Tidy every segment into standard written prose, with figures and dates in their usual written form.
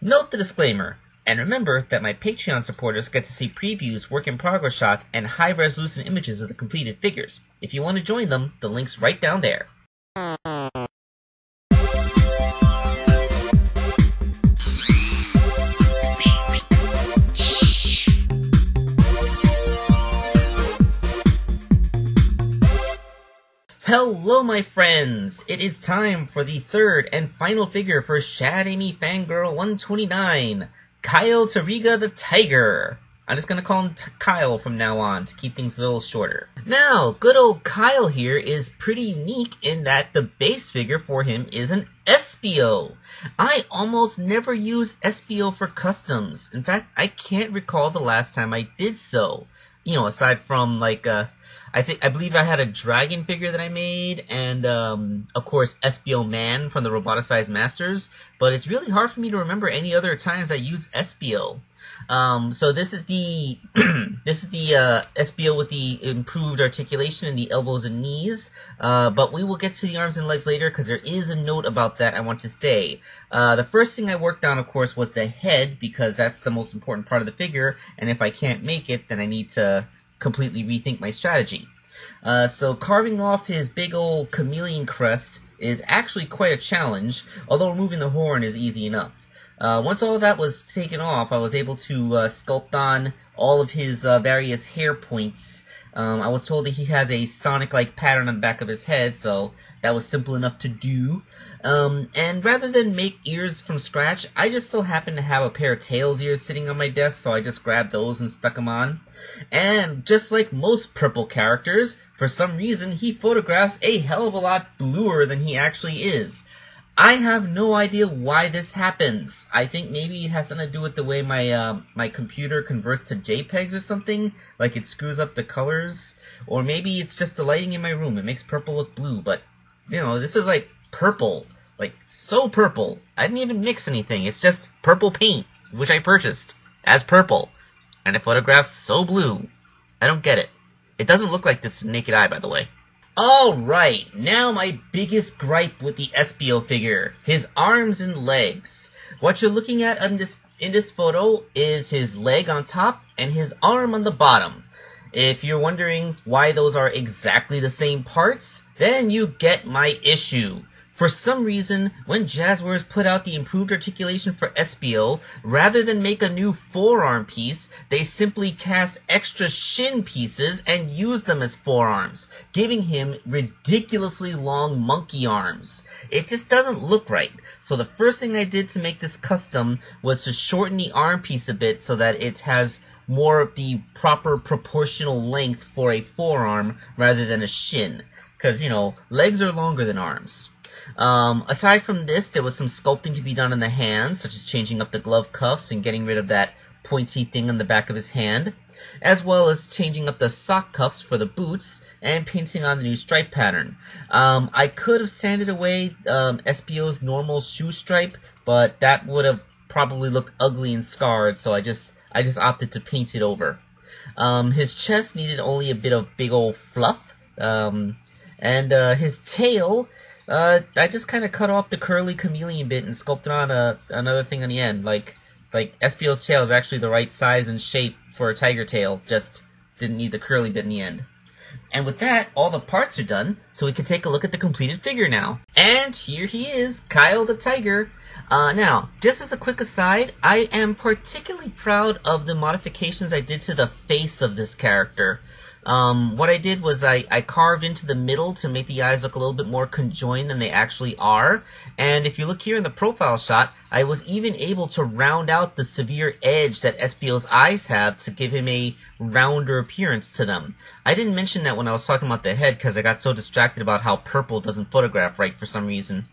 Note the disclaimer, and remember that my Patreon supporters get to see previews, work-in-progress shots, and high-resolution images of the completed figures. If you want to join them, the link's right down there. Hello my friends! It is time for the third and final figure for Shadamyfangirl 129, Kyle Tariga the Tiger. I'm just gonna call him Kyle from now on to keep things a little shorter. Now, good old Kyle here is pretty unique in that the base figure for him is an SBO. I almost never use SBO for customs. In fact, I can't recall the last time I did so. You know, aside from like I believe I had a dragon figure that I made, and of course SBO Man from the Roboticized Masters. But it's really hard for me to remember any other times I use SBO. So this is the SBO with the improved articulation in the elbows and knees. But we will get to the arms and legs later because there is a note about that I want to say. The first thing I worked on, of course, was the head because that's the most important part of the figure. And if I can't make it, then I need to completely rethink my strategy. So carving off his big old chameleon crest is actually quite a challenge, although removing the horn is easy enough. Once all of that was taken off, I was able to sculpt on all of his various hair points. I was told that he has a Sonic-like pattern on the back of his head, so that was simple enough to do. And rather than make ears from scratch, I just so happened to have a pair of Tails ears sitting on my desk, so I just grabbed those and stuck them on. And just like most purple characters, for some reason he photographs a hell of a lot bluer than he actually is. I have no idea why this happens. I think maybe it has something to do with the way my computer converts to JPEGs or something, like it screws up the colors, or maybe it's just the lighting in my room. It makes purple look blue, but you know, this is like purple, like so purple. I didn't even mix anything. It's just purple paint, which I purchased as purple, and it photographs so blue. I don't get it. It doesn't look like this to the naked eye, by the way. Alright, now my biggest gripe with the SBO figure, his arms and legs. What you're looking at in this photo is his leg on top and his arm on the bottom. If you're wondering why those are exactly the same parts, then you get my issue. For some reason, when Jazzwares put out the improved articulation for SBO, rather than make a new forearm piece, they simply cast extra shin pieces and used them as forearms, giving him ridiculously long monkey arms. It just doesn't look right. So the first thing I did to make this custom was to shorten the arm piece a bit so that it has more of the proper proportional length for a forearm rather than a shin. Because, you know, legs are longer than arms. Aside from this, there was some sculpting to be done on the hands, such as changing up the glove cuffs and getting rid of that pointy thing on the back of his hand, as well as changing up the sock cuffs for the boots and painting on the new stripe pattern. I could have sanded away SBO's normal shoe stripe, but that would have probably looked ugly and scarred, so I just opted to paint it over. His chest needed only a bit of big old fluff, and his tail, I just kind of cut off the curly chameleon bit and sculpted on another thing on the end. Like SBO's tail is actually the right size and shape for a tiger tail, just didn't need the curly bit in the end. And with that, all the parts are done, so we can take a look at the completed figure now. And here he is, Kyle the Tiger. Now, just as a quick aside, I am particularly proud of the modifications I did to the face of this character. What I did was I carved into the middle to make the eyes look a little bit more conjoined than they actually are. And if you look here in the profile shot, I was even able to round out the severe edge that SBO's eyes have to give him a rounder appearance to them. I didn't mention that when I was talking about the head because I got so distracted about how purple doesn't photograph right for some reason.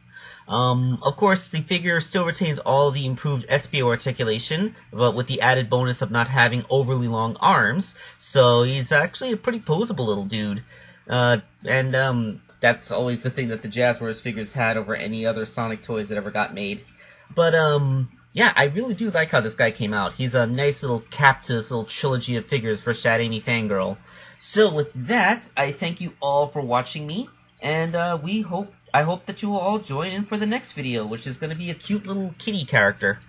Of course, the figure still retains all the improved SBO articulation, but with the added bonus of not having overly long arms, so he's actually a pretty poseable little dude. That's always the thing that the Jazzwares figures had over any other Sonic toys that ever got made. But, yeah, I really do like how this guy came out. He's a nice little cap to this little trilogy of figures for Shadamyfangirl. So with that, I thank you all for watching me, and I hope that you will all join in for the next video, which is going to be a cute little kitty character.